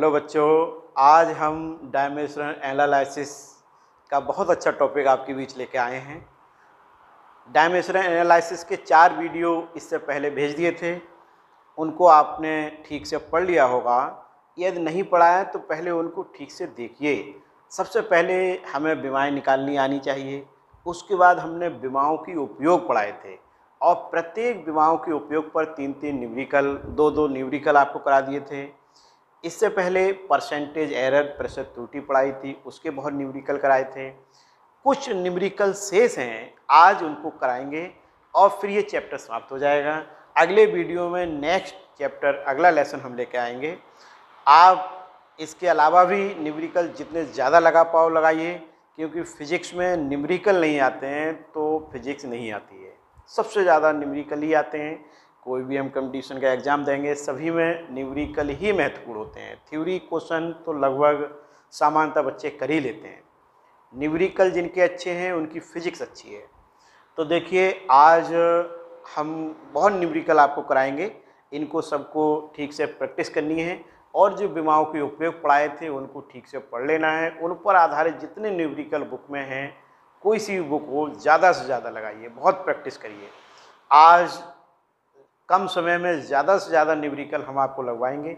Hello बच्चों, आज हम डायमेंशनल एनालिसिस का बहुत अच्छा टॉपिक आपके बीच लेके आए हैं। डायमेंशनल एनालिसिस के 4 वीडियो इससे पहले भेज दिए थे, उनको आपने ठीक से पढ़ लिया होगा। यदि नहीं पढ़ा है तो पहले उनको ठीक से देखिए। सबसे पहले हमें विमाएँ निकालनी आनी चाहिए, उसके बाद हमने विमाओं की उपयोग पढ़ाए थे और प्रत्येक विमाओं के उपयोग पर 3-3 न्यूमेरिकल, 2-2 न्यूमेरिकल आपको करा दिए थे। इससे पहले परसेंटेज एरर, प्रतिशत त्रुटि पढ़ाई थी, उसके बहुत न्यूमेरिकल कराए थे। कुछ न्यूमेरिकल शेष हैं, आज उनको कराएंगे और फिर ये चैप्टर समाप्त हो जाएगा। अगले वीडियो में नेक्स्ट चैप्टर, अगला लेसन हम लेके आएंगे। आप इसके अलावा भी न्यूमेरिकल जितने ज़्यादा लगा पाओ लगाइए, क्योंकि फिजिक्स में न्यूमेरिकल नहीं आते हैं तो फिजिक्स नहीं आती है। सबसे ज़्यादा न्यूमेरिकल ही आते हैं। कोई भी हम कंपटीशन का एग्ज़ाम देंगे, सभी में न्यूमेरिकल ही महत्वपूर्ण होते हैं। थ्योरी क्वेश्चन तो लगभग सामान्यतः बच्चे कर ही लेते हैं। न्यूमेरिकल जिनके अच्छे हैं उनकी फिजिक्स अच्छी है। तो देखिए, आज हम बहुत न्यूमेरिकल आपको कराएंगे, इनको सबको ठीक से प्रैक्टिस करनी है और जो विमाओं के उपयोग पढ़ाए थे उनको ठीक से पढ़ लेना है। उन पर आधारित जितने न्यूमेरिकल बुक में हैं, कोई सी भी बुक हो, ज़्यादा से ज़्यादा लगाइए, बहुत प्रैक्टिस करिए। आज कम समय में ज़्यादा से ज़्यादा न्यूमेरिकल हम आपको लगवाएंगे।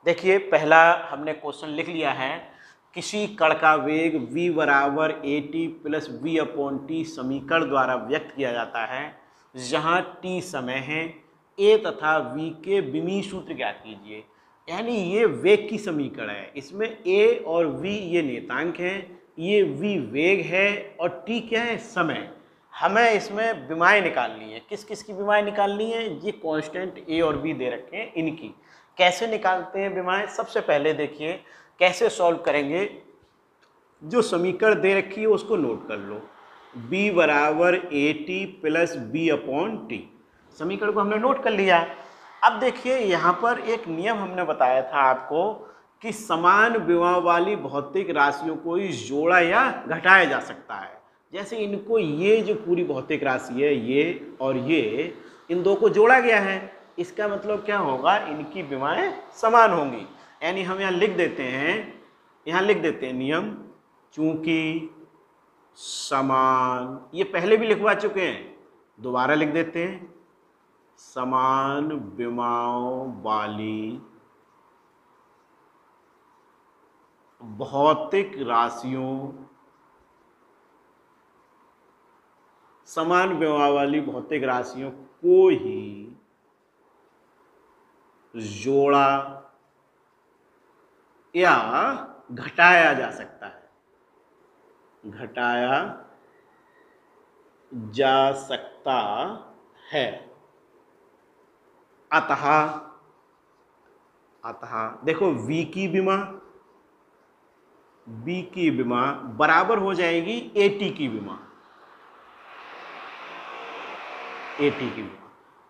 देखिए, पहला हमने क्वेश्चन लिख लिया है। किसी कण का वेग v बराबर at प्लस v/t समीकरण द्वारा व्यक्त किया जाता है, जहाँ t समय है। a तथा v के विमीय सूत्र ज्ञात कीजिए। यानी ये वेग की समीकरण है, इसमें a और v ये नियतांक हैं, ये v वेग है और t क्या है, समय। हमें इसमें विमाएँ निकालनी है। किस किस की विमाएँ निकालनी है? ये कांस्टेंट a और b दे रखे हैं, इनकी। कैसे निकालते हैं विमाएँ? सबसे पहले देखिए कैसे सॉल्व करेंगे। जो समीकरण दे रखी है उसको नोट कर लो। b बराबर at प्लस b/t, समीकरण को हमने नोट कर लिया। अब देखिए, यहाँ पर एक नियम हमने बताया था आपको कि समान विमाओं वाली भौतिक राशियों को ही जोड़ा या घटाया जा सकता है। जैसे इनको, ये जो पूरी भौतिक राशि है, ये और ये, इन दो को जोड़ा गया है, इसका मतलब क्या होगा, इनकी विमाएँ समान होंगी। यानी हम यहाँ लिख देते हैं, नियम चूंकि समान, ये पहले भी लिखवा चुके हैं, दोबारा लिख देते हैं, समान विमाओं वाली भौतिक राशियों, समान विमाओं वाली भौतिक राशियों को ही जोड़ा या घटाया जा सकता है, घटाया जा सकता है। अतः देखो, v की विमा बराबर हो जाएगी at की विमा।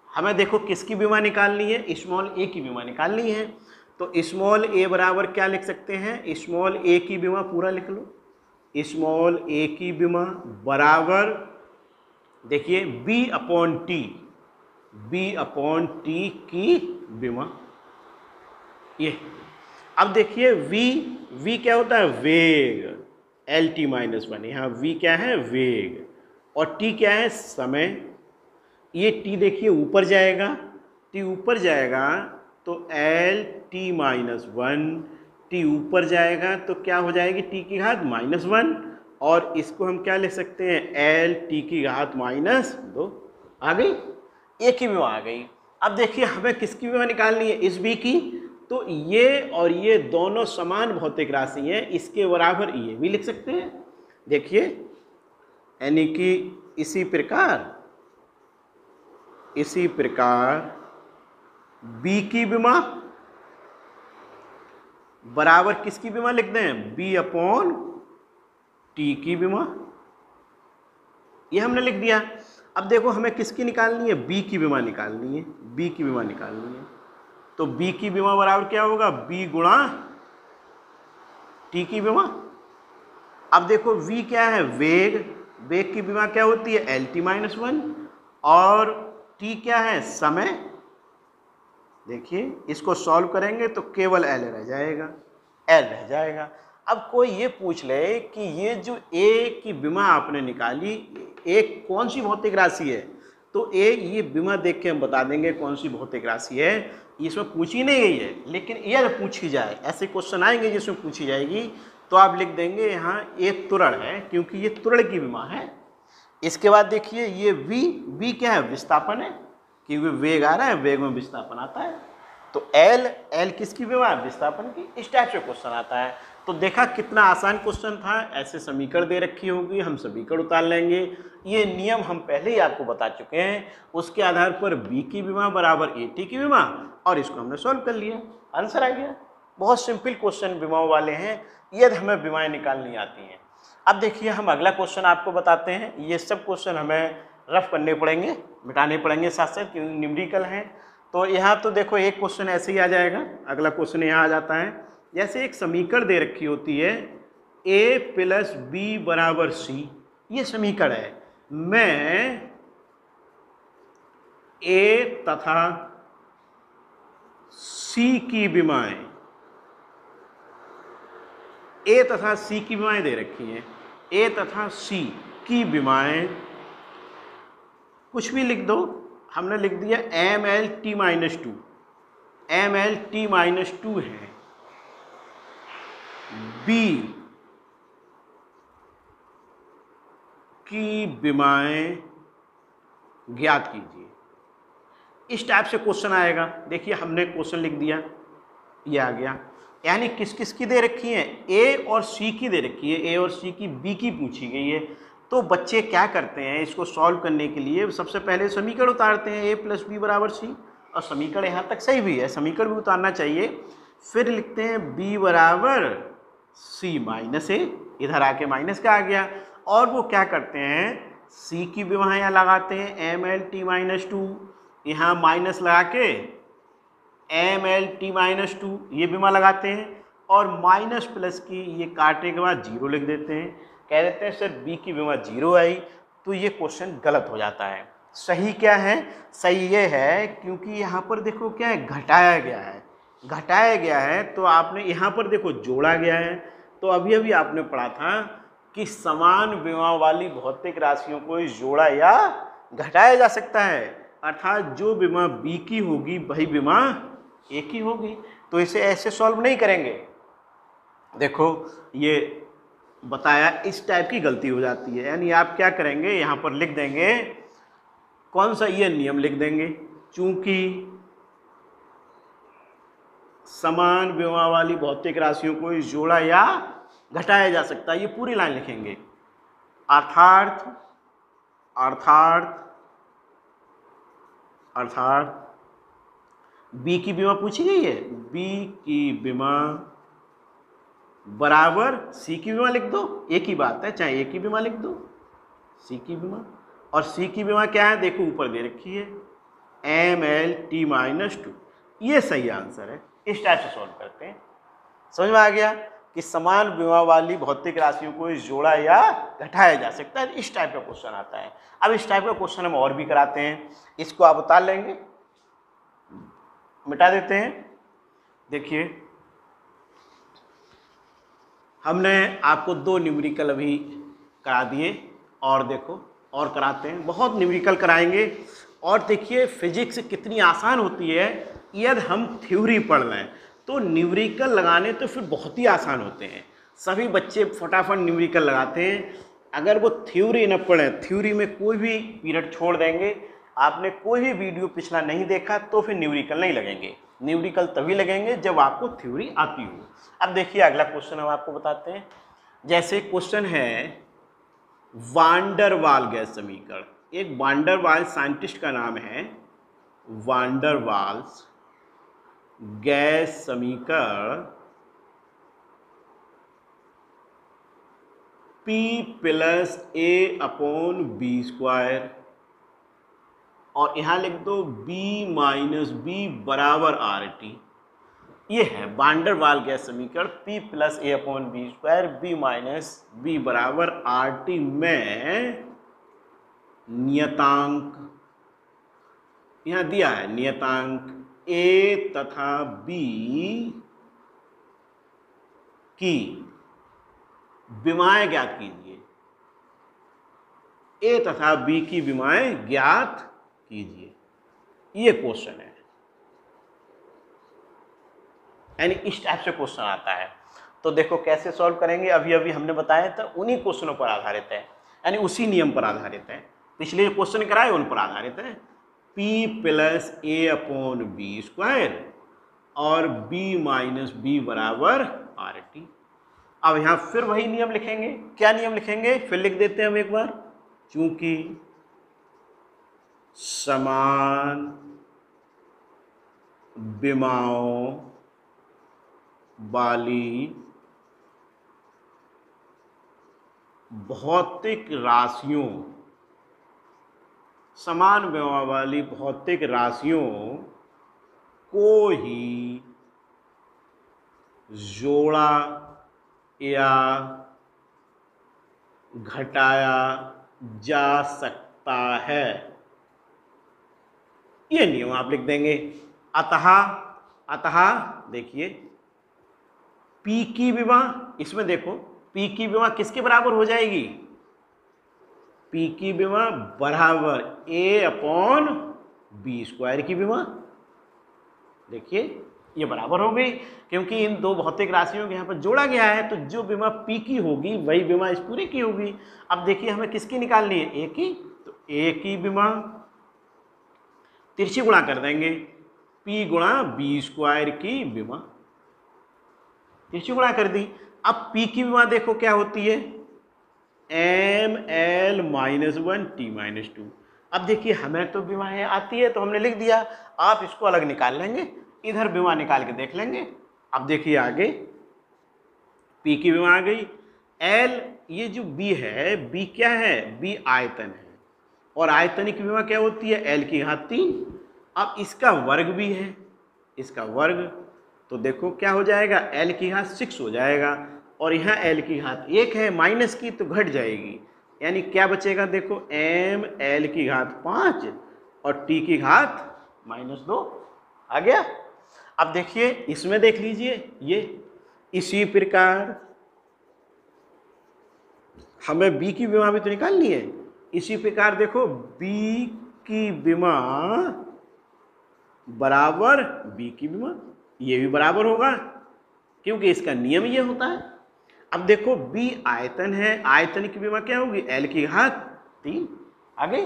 हमें देखो किसकी विमा निकालनी है, स्मॉल a की विमा निकालनी है। तो स्मॉल a बराबर क्या लिख सकते हैं, स्मॉल a की विमा पूरा लिख लो। स्मॉल a की विमा बराबर, देखिए, b/t की विमा, ये। अब देखिए, v क्या होता है, वेग, LT-1। यहाँ v क्या है, वेग, और t क्या है, समय। ये t देखिए ऊपर जाएगा, t ऊपर जाएगा तो LT-1, t ऊपर जाएगा तो क्या हो जाएगी, t की घात -1, और इसको हम क्या लिख सकते हैं, LT की घात -2। आ गई, एक ही विमा आ गई। अब देखिए, हमें किसकी विमा निकालनी है, इस v की। तो ये और ये दोनों समान भौतिक राशि हैं, इसके बराबर ये भी लिख सकते हैं। देखिए, यानी कि इसी प्रकार b की विमा बराबर किसकी विमा लिख दें, b/t की विमा, ये हमने लिख दिया। अब देखो, हमें किसकी निकालनी है, b की विमा निकालनी है, तो b की विमा बराबर क्या होगा, b गुणा t की विमा। अब देखो, v क्या है, वेग की विमा क्या होती है, LT-1, और t क्या है, समय। देखिए, इसको सॉल्व करेंगे तो केवल L रह जाएगा। एल रह जाएगा। अब कोई ये पूछ ले कि ये जो ए की विमा आपने निकाली, एक कौन सी भौतिक राशि है, तो ये विमा देख के हम बता देंगे कौन सी भौतिक राशि है। इसमें पूछी नहीं गई है, लेकिन यह पूछी जाए, ऐसे क्वेश्चन आएंगे जिसमें पूछी जाएगी, तो आप लिख देंगे यहाँ ए त्वरण है, क्योंकि ये त्वरण की विमा है। इसके बाद देखिए ये वी क्या है, विस्थापन है, क्योंकि वेग आ रहा है, वेग में विस्थापन आता है। तो एल किसकी विमा है, विस्थापन की। इस टाइप से क्वेश्चन आता है। तो देखा कितना आसान क्वेश्चन था। ऐसे समीकरण दे रखी होगी, हम समीकरण उतार लेंगे। ये नियम हम पहले ही आपको बता चुके हैं। उसके आधार पर बी की विमा बराबर ए टी की विमा, और इसको हमने सॉल्व कर लिया, आंसर आ गया। बहुत सिंपल क्वेश्चन विमाओं वाले हैं, यदि हमें विमाएं निकालनी आती हैं। अब देखिए हम अगला क्वेश्चन आपको बताते हैं। ये सब क्वेश्चन हमें रफ करने पड़ेंगे, मिटाने पड़ेंगे साथ साथ, क्योंकि न्यूमेरिकल हैं। तो यहाँ तो देखो एक क्वेश्चन ऐसे ही आ जाएगा। अगला क्वेश्चन यहाँ आ जाता है, जैसे एक समीकरण दे रखी होती है a प्लस बी बराबर सी, ये समीकरण है। मैं a तथा c की विमाएं, a तथा c की विमाएं दे रखी हैं। a तथा c की विमाएं कुछ भी लिख दो, हमने लिख दिया MLT-2, MLT-2 है। B की विमाएं ज्ञात कीजिए। इस टाइप से क्वेश्चन आएगा। देखिए हमने क्वेश्चन लिख दिया, ये आ गया। यानी किस किस की दे रखी है, A और C की दे रखी है। A और C की B की पूछी गई है। तो बच्चे क्या करते हैं, इसको सॉल्व करने के लिए सबसे पहले समीकरण उतारते हैं, a प्लस बी बराबर सी, और समीकरण यहाँ तक सही भी है, समीकरण भी उतारना चाहिए। फिर लिखते हैं b बराबर c माइनस ए, इधर आके माइनस का आ गया। और वो क्या करते हैं, c की विमा यहाँ लगाते हैं MLT-2, यहाँ माइनस लगा के MLT-2 ये विमा लगाते हैं, और माइनस प्लस की ये काटने के बाद जीरो लिख देते हैं। कह देते हैं सर बी की विमा जीरो आई, तो ये क्वेश्चन गलत हो जाता है। सही क्या है, सही ये है क्योंकि यहाँ पर देखो क्या है, घटाया गया है। घटाया गया है तो आपने यहाँ पर देखो जोड़ा गया है। तो अभी अभी आपने पढ़ा था कि समान विमा वाली भौतिक राशियों को जोड़ा या घटाया जा सकता है, अर्थात जो विमा बी की होगी वही विमा ए की होगी। तो इसे ऐसे सॉल्व नहीं करेंगे। देखो ये बताया, इस टाइप की गलती हो जाती है। यानी आप क्या करेंगे, यहाँ पर लिख देंगे कौन सा, ये नियम लिख देंगे, चूंकि समान विमा वाली भौतिक राशियों को जोड़ा या घटाया जा सकता है, ये पूरी लाइन लिखेंगे। अर्थात बी की विमा पूछी गई है, बी की विमा बराबर सी की विमा लिख दो, एक ही बात है, चाहे ए की विमा लिख दो, सी की विमा। और सी की विमा क्या है, देखो ऊपर दे रखी है MLT-2, ये सही आंसर है। इस टाइप से सॉल्व करते हैं। समझ में आ गया कि समान विमा वाली भौतिक राशियों को जोड़ा या घटाया जा सकता है, इस टाइप का क्वेश्चन आता है। अब इस टाइप का क्वेश्चन हम और भी कराते हैं, इसको आप उतार लेंगे, मिटा देते हैं। देखिए हमने आपको 2 न्यूमेरिकल अभी करा दिए, और देखो और कराते हैं, बहुत न्यूमेरिकल कराएंगे। और देखिए फिजिक्स कितनी आसान होती है, यदि हम थ्योरी पढ़ लें तो न्यूमेरिकल लगाने तो फिर बहुत ही आसान होते हैं। सभी बच्चे फटाफट न्यूमेरिकल लगाते हैं। अगर वो थ्योरी न पढ़ें, थ्योरी में कोई भी पीरियड छोड़ देंगे, आपने कोई भी वीडियो पिछला नहीं देखा तो फिर न्यूमेरिकल नहीं लगेंगे। न्यूमेरिकल तभी लगेंगे जब आपको थ्योरी आती हो। अब देखिए अगला क्वेश्चन हम आपको बताते हैं। जैसे क्वेश्चन है वान डर वाल गैस समीकरण। एक वान डर वाल साइंटिस्ट का नाम है, वान डर वाल्स गैस समीकरण P प्लस A/B², और यहाँ लिख दो B माइनस B बराबर RT। ये है वान डर वाल गैस समीकरण P plus A/B², B minus B बराबर RT में नियतांक यहाँ दिया है, नियतांक A तथा B की विमाएं ज्ञात कीजिए। ए तथा बी की विमाएं ज्ञात कीजिए, ये क्वेश्चन है। यानी इस टाइप से क्वेश्चन आता है। तो देखो कैसे सॉल्व करेंगे, अभी अभी हमने बताया था, उन्हीं क्वेश्चनों पर आधारित है, यानी उसी नियम पर आधारित है। पिछले जो क्वेश्चन कराए उन पर आधारित है। P प्लस ए अपॉन बी स्क्वायर और B माइनस बी बराबर आर टी। अब यहां फिर वही नियम लिखेंगे। क्या नियम लिखेंगे, फिर लिख देते हैं हम एक बार। चूंकि समान विमाओं वाली भौतिक राशियों, समान विमा वाली भौतिक राशियों को ही जोड़ा या घटाया जा सकता है, ये नियम आप लिख देंगे। अतः देखिए P की विमा, इसमें देखो P की विमा किसके बराबर हो जाएगी, P की विमा बराबर A अपॉन बी स्क्वायर की विमा। देखिए ये बराबर हो गई, क्योंकि इन दो भौतिक राशियों के यहाँ पर जोड़ा गया है, तो जो विमा P की होगी वही विमा इस पूरे की होगी। अब देखिए हमें किसकी निकालनी है, A की, तो A की विमा तिरछी गुणा कर देंगे, P गुणा बी स्क्वायर की विमा, तिरछी गुणा कर दी। अब P की विमा देखो क्या होती है, ML माइनस 1 T माइनस 2। अब देखिए हमें तो विमाएं आती है तो हमने लिख दिया, आप इसको अलग निकाल लेंगे, इधर विमा निकाल के देख लेंगे। अब देखिए आगे P की विमा आ गई, L ये जो B है, B क्या है, B आयतन है, और आयतन की विमा क्या होती है, L की घात 3। अब इसका वर्ग भी है, इसका वर्ग, तो देखो क्या हो जाएगा, L की घात 6 हो जाएगा, और यहाँ L की घात 1 है माइनस की, तो घट जाएगी, यानी क्या बचेगा, देखो M L की घात 5 और T की घात माइनस 2 आ गया। अब देखिए इसमें देख लीजिए, ये इसी प्रकार हमें B की विमा भी तो निकालनी है। इसी प्रकार देखो B की विमा बराबर B की विमा, ये भी बराबर होगा क्योंकि इसका नियम ये होता है। अब देखो B आयतन है, आयतन की विमा क्या होगी, L की घात 3। आगे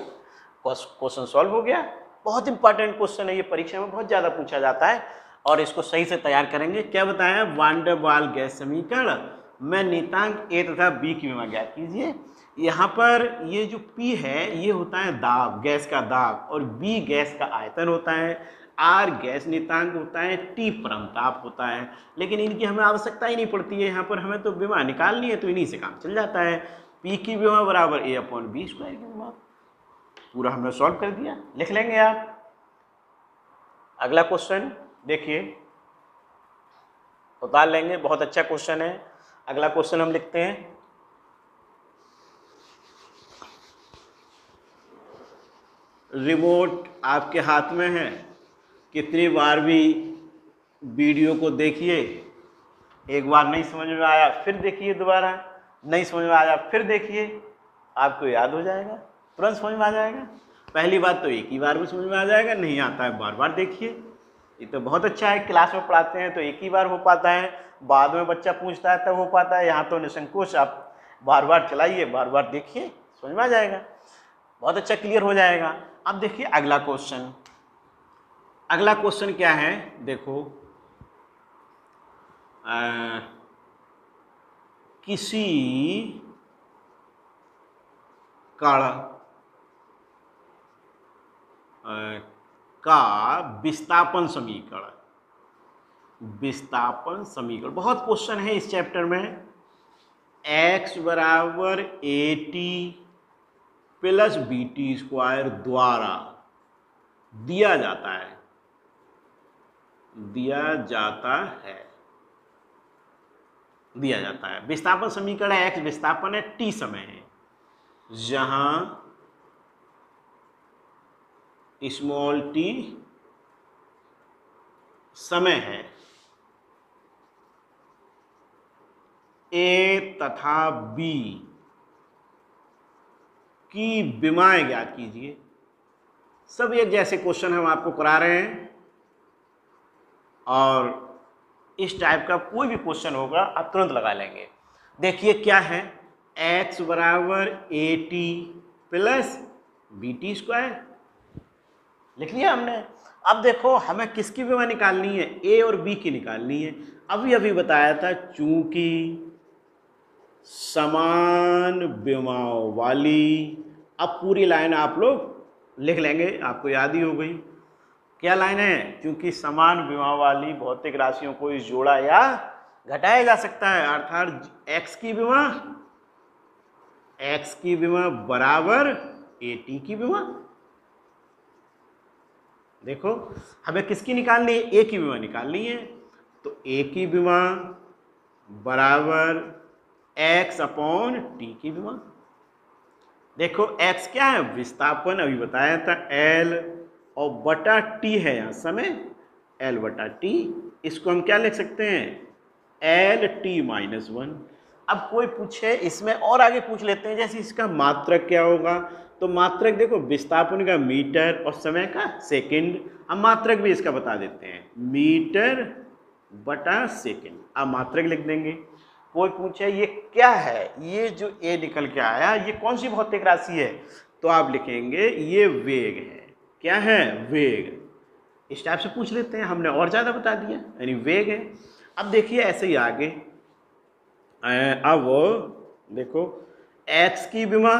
क्वेश्चन सॉल्व हो गया। बहुत इंपॉर्टेंट क्वेश्चन है ये, परीक्षा में बहुत ज्यादा पूछा जाता है, और इसको सही से तैयार करेंगे। क्या बताया, वान डेर वाल गैस समीकरण में नीतांक A तथा B की विमा ज्ञात कीजिए। यहाँ पर ये जो P है ये होता है दाब, गैस का दाब, और B गैस का आयतन होता है, R गैस नियतांक होता है, T परमताप होता है। लेकिन इनकी हमें आवश्यकता ही नहीं पड़ती है, यहाँ पर हमें तो विमा निकालनी है, तो इन्हीं से काम चल जाता है। P की विमा बराबर A अपॉन बी स्क्वायर की विमा, पूरा हमने सॉल्व कर दिया, लिख लेंगे आप। अगला क्वेश्चन देखिए, उतार लेंगे, बहुत अच्छा क्वेश्चन है। अगला क्वेश्चन हम लिखते हैं, रिमोट आपके हाथ में है, कितनी बार भी वीडियो को देखिए, एक बार नहीं समझ में आया फिर देखिए, दोबारा नहीं समझ में आया फिर देखिए, आपको याद हो जाएगा, तुरंत समझ में आ जाएगा। पहली बात तो एक ही बार में समझ में आ जाएगा, नहीं आता है बार बार देखिए। ये तो बहुत अच्छा है, क्लास में पढ़ाते हैं तो एक ही बार हो पाता है, बाद में बच्चा पूछता है तब हो पाता है। यहाँ तो निसंकोच आप बार बार चलाइए, बार बार देखिए, समझ में आ जाएगा, बहुत अच्छा क्लियर हो जाएगा। अब देखिए अगला क्वेश्चन, अगला क्वेश्चन क्या है, देखो किसी कण का विस्थापन समीकरण, विस्थापन समीकरण बहुत क्वेश्चन है इस चैप्टर में। x बराबर AT प्लस BT स्क्वायर द्वारा दिया जाता है, विस्थापन समीकरण है, x विस्थापन है, t समय है, जहां स्मॉल t समय है, ए तथा बी की विमाएं ज्ञात कीजिए। सब एक जैसे क्वेश्चन हम आपको करा रहे हैं और इस टाइप का कोई भी क्वेश्चन होगा आप तुरंत लगा लेंगे। देखिए क्या है, x बराबर A T plus B T square लिख लिया हमने। अब देखो हमें किसकी विमा निकालनी है, ए और बी की निकालनी है। अभी अभी बताया था चूंकि समान विमाओं वाली, अब पूरी लाइन आप लोग लिख लेंगे, आपको याद ही हो गई। क्या लाइन है, क्योंकि समान विमा वाली भौतिक राशियों को इस जोड़ा या घटाया जा सकता है, अर्थात x की विमा बराबर ए टी की विमा। देखो हमें किसकी निकालनी है, ए की विमा निकालनी है, तो ए की विमा बराबर x अपॉन टी की विमा। देखो x क्या है, विस्थापन, अभी बताया था L, और बटा टी है यहाँ समय, L बटा टी। इसको हम क्या लिख सकते हैं, L t माइनस 1। अब कोई पूछे इसमें और आगे पूछ लेते हैं, जैसे इसका मात्रक क्या होगा, तो मात्रक देखो विस्थापन का मीटर और समय का सेकंड। अब मात्रक भी इसका बता देते हैं, मीटर बटा सेकंड। अब मात्रक लिख देंगे। कोई पूछे ये क्या है, ये जो ए निकल के आया ये कौन सी भौतिक राशि है, तो आप लिखेंगे ये वेग है। क्या है, वेग। इस टाइप से पूछ लेते हैं, हमने और ज़्यादा बता दिया, यानी वेग है। अब देखिए ऐसे ही आगे, अब देखो x की विमा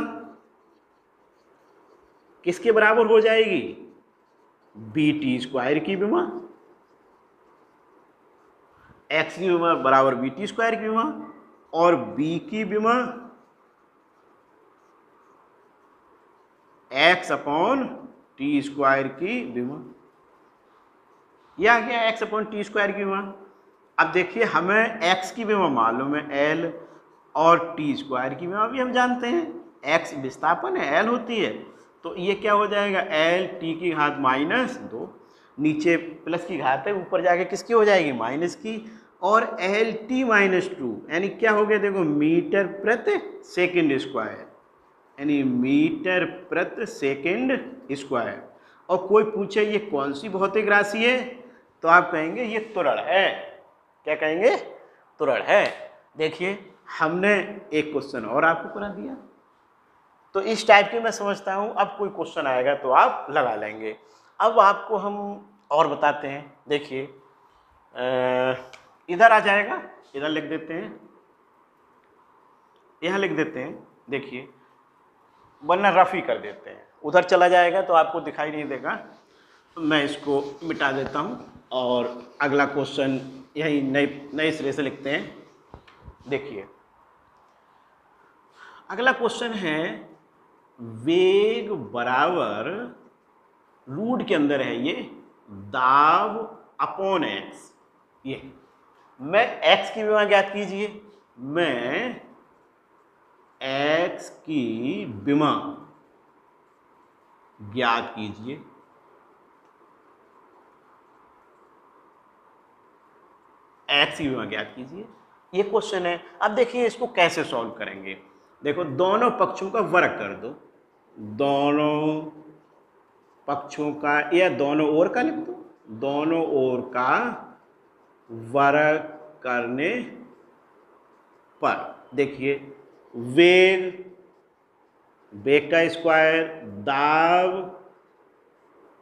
किसके बराबर हो जाएगी, बी टी स्क्वायर की विमा। x की विमा बराबर बी टी स्क्वायर की विमा, और b की विमा x अपॉन टी स्क्वायर की विमा। यह आ गया x अपॉन टी स्क्वायर की विमा। अब देखिए हमें x की विमा मालूम है L, और टी स्क्वायर की विमा भी हम जानते हैं, x विस्थापन है, L होती है, तो ये क्या हो जाएगा, L टी की घात माइनस 2, नीचे प्लस की घात है, ऊपर जाके किसकी हो जाएगी, माइनस की, और L टी माइनस 2 यानी क्या हो गया, देखो मीटर प्रति सेकंड स्क्वायर, यानी मीटर प्रति सेकंड स्क्वायर। और कोई पूछे ये कौन सी भौतिक राशि है, तो आप कहेंगे ये त्वरण है। क्या कहेंगे, त्वरण है। देखिए हमने एक क्वेश्चन और आपको करा दिया, तो इस टाइप की मैं समझता हूँ अब कोई क्वेश्चन आएगा तो आप लगा लेंगे। अब आपको हम और बताते हैं, देखिए इधर आ जाएगा, इधर लिख देते हैं, यहाँ लिख देते हैं, देखिए वरना रफ ही कर देते हैं, उधर चला जाएगा तो आपको दिखाई नहीं देगा, तो मैं इसको मिटा देता हूँ और अगला क्वेश्चन यही नए सिरे से लिखते हैं। देखिए अगला क्वेश्चन है, वेग बराबर रूट के अंदर है ये दाब अपॉन x। ये मैं x की विमा ज्ञात कीजिए, मैं x की विमा ज्ञात कीजिए। x की विमा ज्ञात कीजिए, ये क्वेश्चन है। अब देखिए इसको कैसे सॉल्व करेंगे। देखो दोनों पक्षों का वर्ग कर दो, दोनों पक्षों का या दोनों ओर का लिख दो, दोनों ओर का वर्ग करने पर देखिए वेग, वेग का स्क्वायर,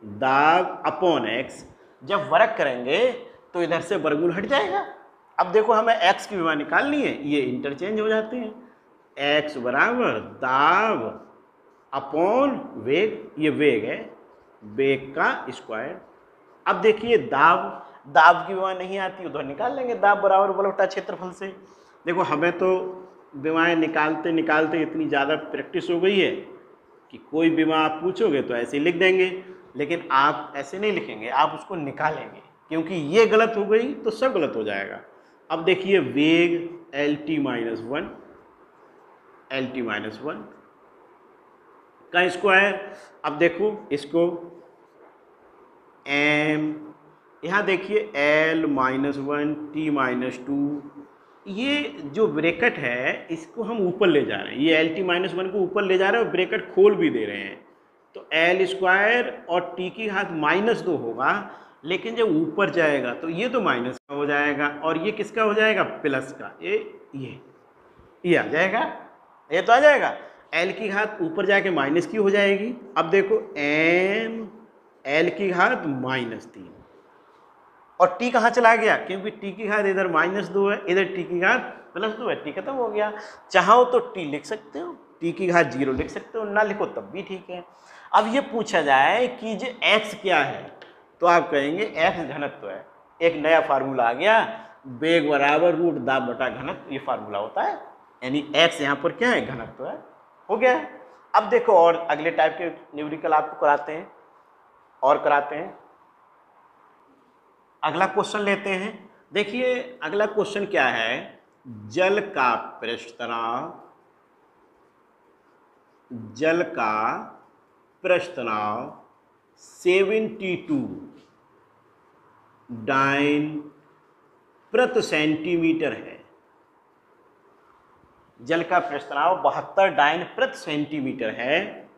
दाब अपॉन x, जब वर्ग करेंगे तो इधर से वर्गमूल हट जाएगा। अब देखो हमें x की विमा निकालनी है, ये इंटरचेंज हो जाते हैं, x बराबर दाब अपॉन वेग, ये वेग है, वेग का स्क्वायर। अब देखिए दाब की विमा नहीं आती, उधर निकाल लेंगे, दाब बराबर बल बटा क्षेत्रफल से। देखो हमें तो विमाएं निकालते निकालते इतनी ज़्यादा प्रैक्टिस हो गई है कि कोई विमा आप पूछोगे तो ऐसे ही लिख देंगे, लेकिन आप ऐसे नहीं लिखेंगे, आप उसको निकालेंगे, क्योंकि ये गलत हो गई तो सब गलत हो जाएगा। अब देखिए वेग एल टी माइनस 1 का स्क्वायर। अब देखो इसको m, यहाँ देखिए l माइनस 1 t माइनस 2, ये जो ब्रैकेट है इसको हम ऊपर ले जा रहे हैं, ये LT-1 को ऊपर ले जा रहे हैं और ब्रैकेट खोल भी दे रहे हैं, तो L स्क्वायर और T की घात -2 होगा, लेकिन जब ऊपर जाएगा तो ये तो माइनस का हो जाएगा और ये किसका हो जाएगा, प्लस का। ये आ जाएगा, ये तो आ जाएगा। L की घात ऊपर जाके माइनस की हो जाएगी। अब देखो m L की घात -3 और t कहाँ चला गया, क्योंकि t की घात इधर -2 है, इधर t की घात +2 है, t खत्म हो गया। चाहो तो t लिख सकते हो, t की घात 0 लिख सकते हो, ना लिखो तब भी ठीक है। अब ये पूछा जाए कि जो x क्या है, तो आप कहेंगे x घनत्व है। एक नया फार्मूला आ गया, वेग बराबर रूट दाब बटा घनत्व, ये फार्मूला होता है, यानी x यहाँ पर क्या है, घनत्व है, हो गया है। अब देखो और अगले टाइप के न्यूमेरिकल आपको कराते हैं और कराते हैं। अगला क्वेश्चन लेते हैं। देखिए अगला क्वेश्चन क्या है, जल का पृष्ठ तनाव, जल का पृष्ठ तनाव 72 डाइन प्रति सेंटीमीटर है। जल का पृष्ठ तनाव 72 डाइन प्रति सेंटीमीटर है।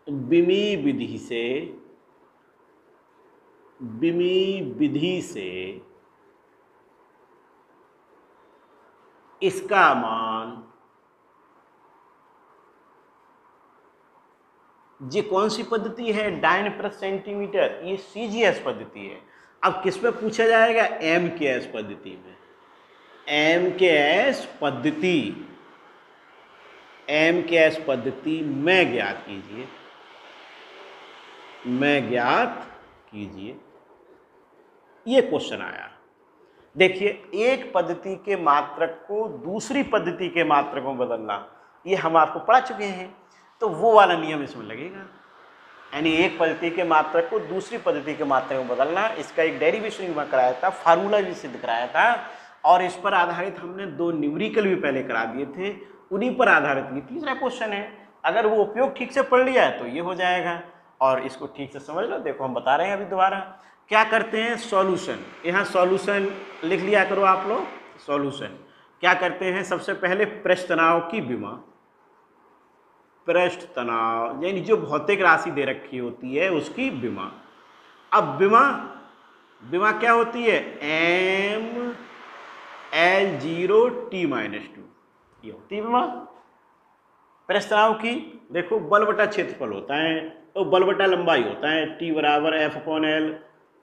बिमी विधि से इसका मान, ये कौन सी पद्धति है, डाइन प्रति सेंटीमीटर, ये CGS पद्धति है। अब किस में पूछा जाएगा, MKS पद्धति में। MKS पद्धति में ज्ञात कीजिए, ये क्वेश्चन आया। देखिए एक पद्धति के मात्रक को दूसरी पद्धति के मात्रक में बदलना, ये हम आपको पढ़ा चुके हैं, तो वो वाला नियम इसमें लगेगा। यानी एक पद्धति के मात्रक को दूसरी पद्धति के मात्रक में बदलना, इसका एक डेरिवेशन भी कराया था, फार्मूला भी सिद्ध कराया था, और इस पर आधारित हमने 2 न्यूमेरिकल भी पहले करा दिए थे, उन्हीं पर आधारित ये तीसरा क्वेश्चन है। अगर वो उपयोग ठीक से पढ़ लिया है तो ये हो जाएगा, और इसको ठीक से समझ लो। देखो हम बता रहे हैं अभी दोबारा क्या करते हैं, सॉल्यूशन। यहाँ सॉल्यूशन लिख लिया करो आप लोग। सॉल्यूशन क्या करते हैं, सबसे पहले पृष्ठ तनाव की विमा, पृष्ठ तनाव यानी जो भौतिक राशि दे रखी होती है उसकी विमा। अब विमा क्या होती है, ML0 T-2, ये होती है विमा। पृष्ठ तनाव की देखो बल बटा क्षेत्रफल होता है, तो बल बटा लंबाई होता है, T बराबर F/L,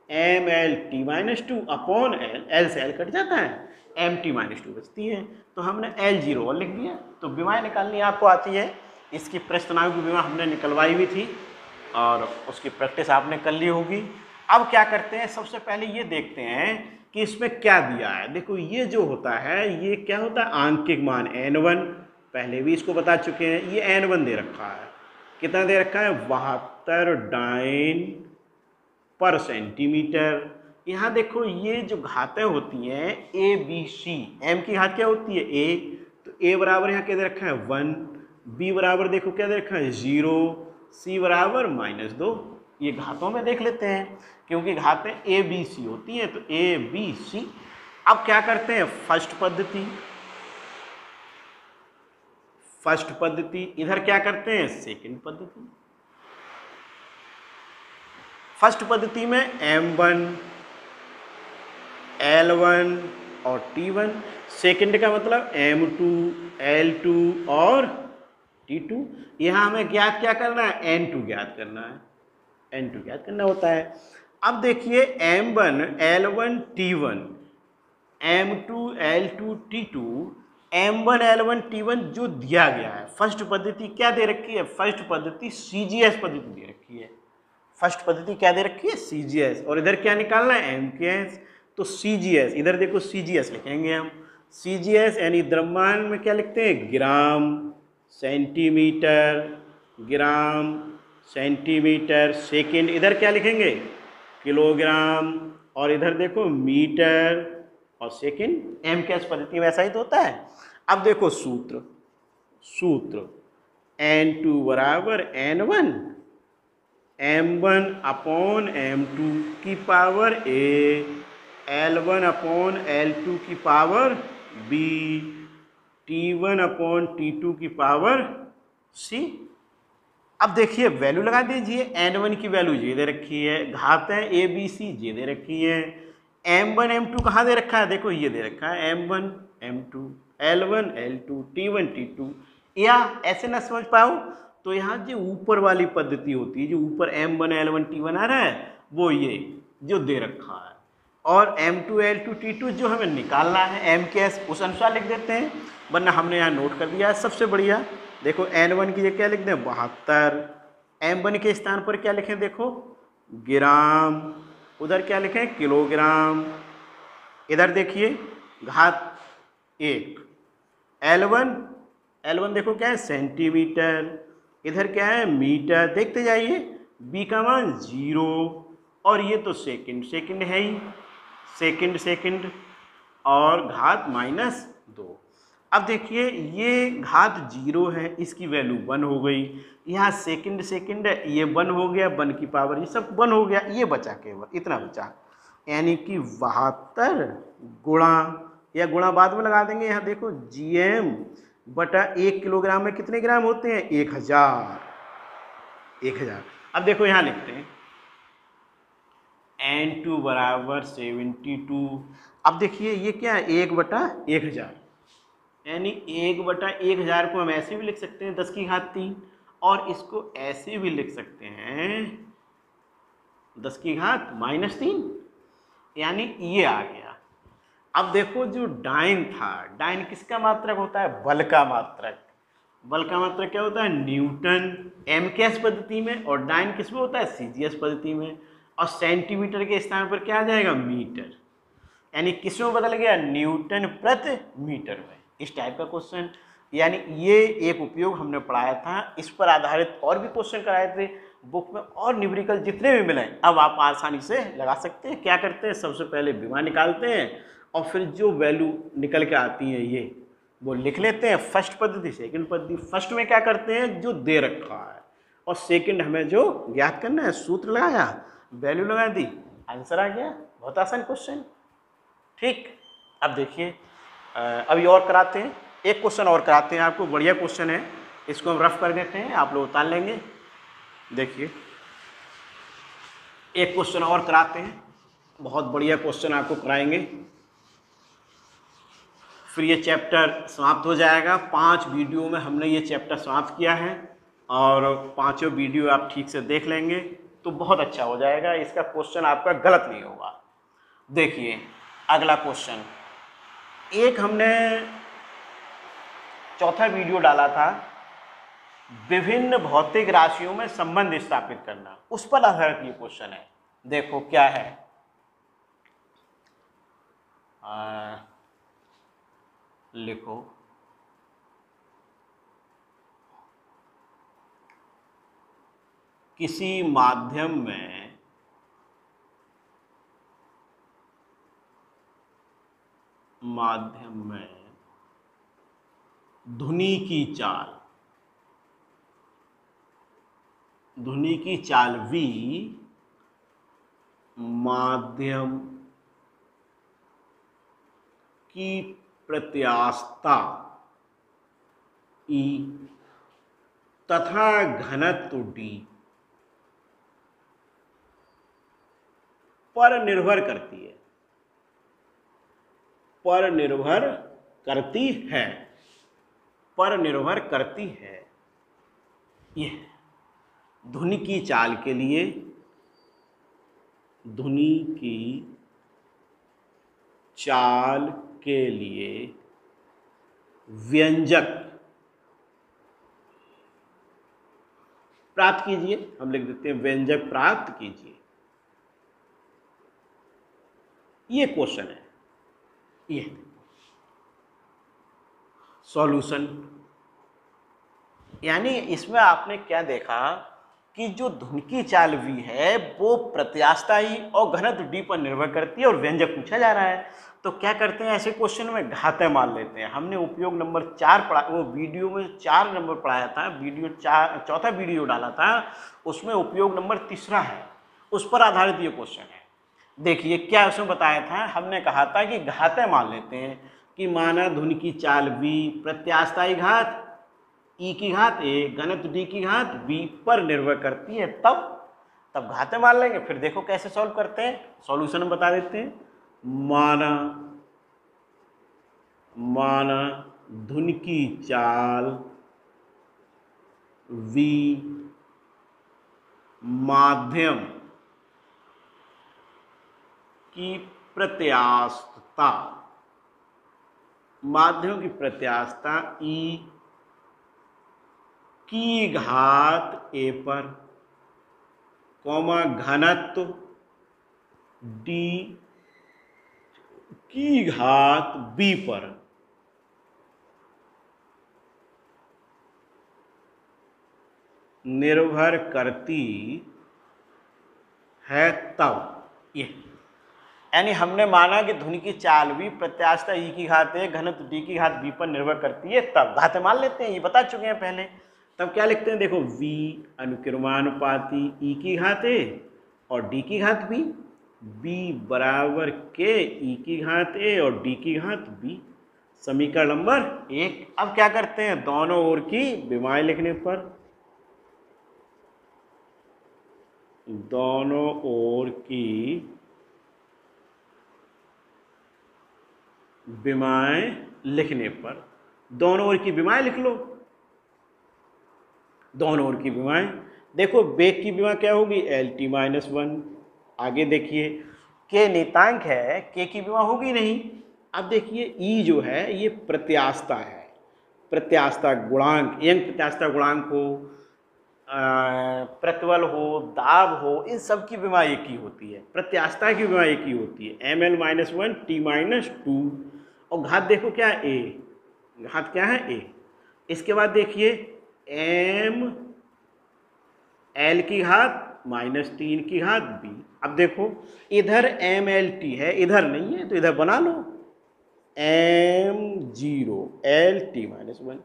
ML T-2 upon L से L कट जाता है, MT-2 बचती है, तो हमने L0 लिख दिया। तो विमाएं निकालनी आपको आती है, इसकी पृष्ठ तनाव की विमा हमने निकलवाई भी थी और उसकी प्रैक्टिस आपने कर ली होगी। अब क्या करते हैं, सबसे पहले ये देखते हैं कि इसमें क्या दिया है। देखो ये जो होता है, ये क्या होता है, आंकिक मान N1, पहले भी इसको बता चुके हैं। ये N1 दे रखा है, कितना दे रखा है, 72 डाइन पर सेंटीमीटर। यहाँ देखो ये जो घातें होती हैं ABC, M की घात क्या होती है, A, तो A बराबर यहाँ क्या दे रखा है 1, B बराबर देखो क्या दे रखा है 0, C बराबर -2। ये घातों में देख लेते हैं, क्योंकि घातें ABC होती हैं, तो ABC। अब क्या करते हैं, फर्स्ट पद्धति, इधर क्या करते हैं, सेकंड पद्धति। फर्स्ट पद्धति में M1, L1 और T1, सेकंड का मतलब M2, L2 और T2। यहाँ हमें ज्ञात क्या करना है, N2 ज्ञात करना है, N2 ज्ञात करना होता है। अब देखिए M1, L1, T1, M2, L2, T2, M1, L1, T1 जो दिया गया है, फर्स्ट पद्धति क्या दे रखी है, फर्स्ट पद्धति CGS पद्धति दे रखी है। फर्स्ट पद्धति क्या दे रखी है, CGS, और इधर क्या निकालना है, MKS, तो CGS, इधर देखो CGS लिखेंगे हम। CGS यानी द्रव्यमान में क्या लिखते हैं, ग्राम सेंटीमीटर सेकेंड, इधर क्या लिखेंगे, किलोग्राम, और इधर देखो मीटर और सेकेंड। MKS पद्धति में ऐसा ही तो होता है। अब देखो सूत्र N2 बराबर N1, M1 अपॉन M2 की power A L1 upon L2 की power B, T1 upon T2 की पावर C। अब देखिए वैल्यू लगा दीजिए, N1 की वैल्यू ये दे रखी है, घातें A B C ये दे रखी है, M1 M2 कहाँ दे रखा है, देखो ये दे रखा है M1 M2, L1 L2, T1 T2। या ऐसे ना समझ पाओ तो यहाँ जो ऊपर वाली पद्धति होती है, जो ऊपर M1 L1 T1 आ रहा है वो ये जो दे रखा है, और M2 L2 T2 जो हमें निकालना है M के एस उस अनुसार लिख देते हैं, वरना हमने यहाँ नोट कर दिया है। सबसे बढ़िया देखो N1 की जगह क्या लिख दें 72, M1 के स्थान पर क्या लिखें देखो ग्राम, उधर क्या लिखें किलोग्राम, इधर देखिए घात 1, L1 देखो क्या है सेंटीमीटर, इधर क्या है मीटर, देखते जाइए B का मान 0, और ये तो सेकंड है ही, सेकंड और घात -2। अब देखिए ये घात 0 है, इसकी वैल्यू 1 हो गई, यहाँ सेकंड है, ये 1 हो गया, 1 की पावर ये सब 1 हो गया, ये बचा केवल इतना बचा, यानी कि 72 गुणा, या गुणा बाद में लगा देंगे, यहाँ देखो GM बटा 1 किलोग्राम में कितने ग्राम होते हैं 1000। अब देखो यहाँ लिखते हैं N2 बराबर 72। अब देखिए ये क्या है 1/1000, यानी 1/1000 को हम ऐसे भी लिख सकते हैं 10 की घात 3, और इसको ऐसे भी लिख सकते हैं 10 की घात -3, यानी ये आ गया। अब देखो जो डाइन था, डाइन किसका मात्रक होता है बल का मात्रक, बल का मात्रक क्या होता है न्यूटन MKS पद्धति में, और डाइन किस में होता है CGS पद्धति में, और सेंटीमीटर के स्थान पर क्या आ जाएगा मीटर, यानी किस में बदल गया न्यूटन प्रति मीटर में। इस टाइप का क्वेश्चन, यानी ये एक उपयोग हमने पढ़ाया था, इस पर आधारित और भी क्वेश्चन कराए थे बुक में, और न्यूमेरिकल जितने भी मिले अब आप आसानी से लगा सकते हैं। क्या करते हैं सबसे पहले विमा निकालते हैं, और फिर जो वैल्यू निकल के आती है ये वो लिख लेते हैं, फर्स्ट पद्धति सेकंड पद्धति। फर्स्ट में क्या करते हैं जो दे रखा है, और सेकंड हमें जो ज्ञात करना है सूत्र लगाया, वैल्यू लगा दी, आंसर आ गया। बहुत आसान क्वेश्चन। ठीक, अब देखिए अभी और कराते हैं, एक क्वेश्चन और कराते हैं आपको, बढ़िया क्वेश्चन है, इसको हम रफ कर देते हैं, आप लोग उतार लेंगे। देखिए एक क्वेश्चन और कराते हैं, बहुत बढ़िया क्वेश्चन आपको कराएंगे, फिर ये चैप्टर समाप्त हो जाएगा। 5 वीडियो में हमने ये चैप्टर समाप्त किया है, और पांचों वीडियो आप ठीक से देख लेंगे तो बहुत अच्छा हो जाएगा, इसका क्वेश्चन आपका गलत नहीं होगा। देखिए अगला क्वेश्चन, एक हमने चौथा वीडियो डाला था विभिन्न भौतिक राशियों में संबंध स्थापित करना, उस पर आधारित ये क्वेश्चन है। देखो क्या है, लिखो किसी माध्यम में ध्वनि की चाल V, माध्यम की प्रत्यास्थता E तथा घनत्व D पर निर्भर करती है। यह ध्वनि की चाल के लिए, व्यंजक प्राप्त कीजिए। हम लिख देते हैं व्यंजक प्राप्त कीजिए। ये क्वेश्चन है, ये सॉल्यूशन। यानी इसमें आपने क्या देखा कि जो ध्वनि की चाल V है वो प्रत्यास्थता ही और घनत्व D पर निर्भर करती है, और व्यंजक पूछा जा रहा है। तो क्या करते हैं ऐसे क्वेश्चन में घातें मान लेते हैं। हमने उपयोग नंबर 4 पढ़ा, वो वीडियो में 4 नंबर पढ़ाया था, चौथा वीडियो डाला था, उसमें उपयोग नंबर 3 है, उस पर आधारित ये क्वेश्चन है। देखिए क्या उसमें बताया था, हमने कहा था कि घातें मान लेते हैं कि माना ध्वनि की चाल v, प्रत्यास्थाई घात e की घात a, घनत्व d की घात b पर निर्भर करती है, तब घातें मान लेंगे। फिर देखो कैसे सॉल्व करते हैं, सॉल्यूशन हम बता देते हैं। माना ध्वनि की चाल v, माध्यम की प्रत्यास्थता, माध्यम की प्रत्यास्थता e की घात a पर, घनत्व d की घात b पर निर्भर करती है, तब ये यानी हमने माना कि ध्वनि की चाल भी प्रत्यास्थता e की घात a, घनत्व d की घात b पर निर्भर करती है, तब घातें मान लेते हैं, ये बता चुके हैं पहले। तब क्या लिखते हैं, देखो v अनुक्रमानुपाती e की घात a और d की घात b, b बराबर k e की घात a और d की घात b, समीकरण नंबर 1। अब क्या करते हैं, दोनों ओर की विमाएं लिखने पर, दोनों ओर की विमाएं लिखने पर, दोनों ओर की विमाएं लिख लो, दोनों ओर की विमाएं। देखो वेग की विमा क्या होगी, LT-1। आगे देखिए k नियतांक है, k की विमा होगी नहीं। अब देखिए e जो है ये प्रत्यास्थता है, प्रत्यास्थता गुणांक, यंग प्रत्यास्थता गुणांक हो, प्रतिबल हो, दाब हो, इन सब की विमा एक ही होती है, प्रत्यास्थता की विमा एक ही होती है, ML-1 T-2। और घात देखो क्या है, a, घात क्या है a। इसके बाद देखिए m l की घात -3 की घात b। अब देखो इधर MLT है, इधर नहीं है, तो इधर बना लो m0 LT-1।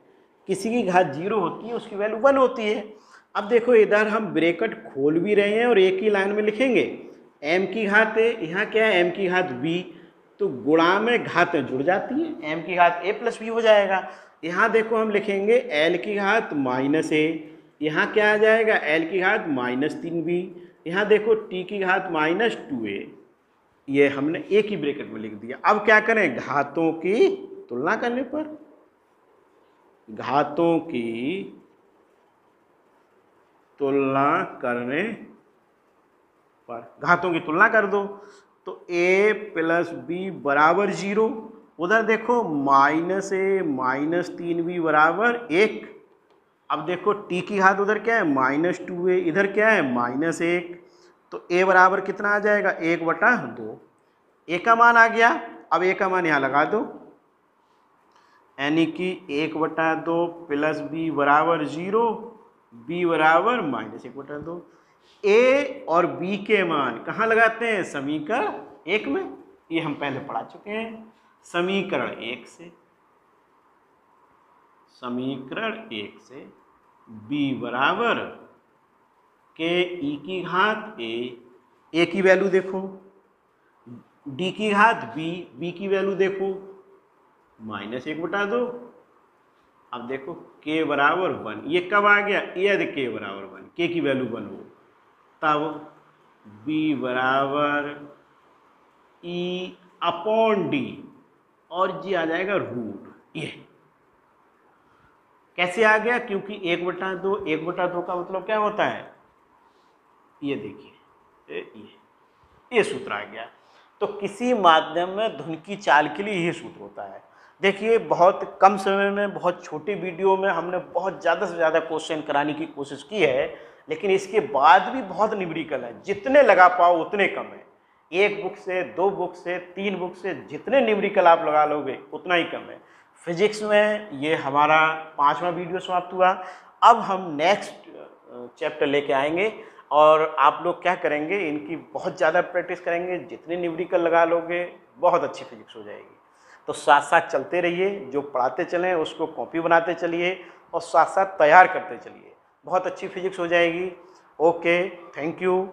किसी की घात 0 होती है, उसकी वैल्यू 1 होती है। अब देखो इधर हम ब्रैकेट खोल भी रहे हैं और एक ही लाइन में लिखेंगे, m की घात a, यहाँ क्या है m की घात b, तो गुणा में घातें जुड़ जाती हैं, m की घात a प्लस b हो जाएगा। यहाँ देखो हम लिखेंगे l की घात -a, यहाँ क्या आ जाएगा l की घात -3b, यहाँ देखो t की घात -2a, ये हमने एक ही ब्रैकेट में लिख दिया। अब क्या करें, घातों की तुलना करने पर, घातों की तुलना करने पर, घातों की तुलना कर दो, तो a प्लस b बराबर 0, उधर देखो -a -3b बराबर 1। अब देखो t की घात उधर क्या है -2a, इधर क्या है -1, तो a बराबर कितना आ जाएगा 1/2, a का मान आ गया। अब a का मान यहाँ लगा दो, यानी कि 1/2 प्लस b बराबर 0, b बराबर -1/2। a और b के मान कहाँ लगाते हैं, समीकरण 1 में, ये हम पहले पढ़ा चुके हैं। समीकरण 1 से, समीकरण 1 से b बराबर k e की घात a की वैल्यू देखो, d की घात b की वैल्यू देखो -1/2। अब देखो k बराबर 1, ये कब आ गया, यदि k बराबर 1, k की वैल्यू 1 हो, तब b बराबर e/d और जी आ जाएगा रूट। ये कैसे आ गया, क्योंकि 1/2 का मतलब क्या होता है, ये देखिए ये सूत्र आ गया। तो किसी माध्यम में धुन की चाल के लिए ये सूत्र होता है। देखिए बहुत कम समय में, बहुत छोटी वीडियो में हमने बहुत ज़्यादा से ज़्यादा क्वेश्चन कराने की कोशिश की है, लेकिन इसके बाद भी बहुत न्यूमेरिकल है, जितने लगा पाओ उतने कम है। एक बुक से, 2 बुक से, 3 बुक से जितने न्यूमेरिकल आप लगा लोगे उतना ही कम है। फिजिक्स में ये हमारा 5वां वीडियो समाप्त हुआ। अब हम नेक्स्ट चैप्टर लेके आएंगे और आप लोग क्या करेंगे, इनकी बहुत ज़्यादा प्रैक्टिस करेंगे, जितने न्यूमेरिकल लगा लोगे बहुत अच्छी फिजिक्स हो जाएगी। तो साथ साथ चलते रहिए, जो पढ़ाते चलें उसको कॉपी बनाते चलिए और साथ साथ तैयार करते चलिए, बहुत अच्छी फिजिक्स हो जाएगी। Okay, thank you.